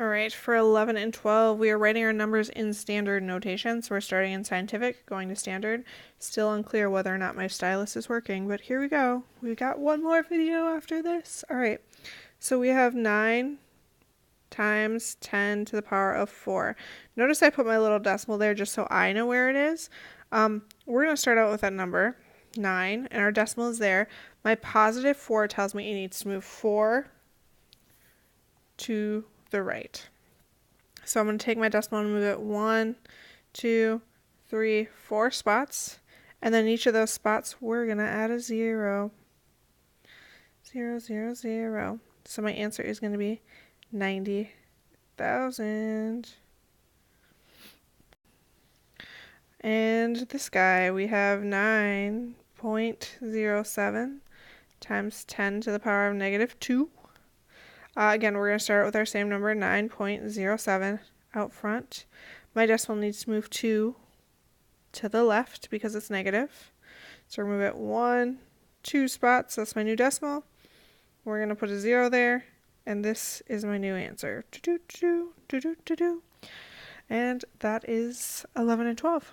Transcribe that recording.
All right, for 11 and 12, we are writing our numbers in standard notation. So we're starting in scientific, going to standard. Still unclear whether or not my stylus is working, but here we go. We got one more video after this. All right, so we have 9 times 10 to the power of 4. Notice I put my little decimal there just so I know where it is. We're going to start out with that number, 9, and our decimal is there. My positive 4 tells me it needs to move 4 to the right. So I'm going to take my decimal and move it 1, 2, 3, 4 spots. And then each of those spots, we're going to add a 0. 0, 0, 0. So my answer is going to be 90,000. And this guy, we have 9.07 times 10 to the power of negative 2. Again, we're going to start with our same number, 9.07 out front. My decimal needs to move 2 to the left because it's negative. So we're going to move it 1, 2 spots. That's my new decimal. We're going to put a 0 there. And this is my new answer. And that is 11 and 12.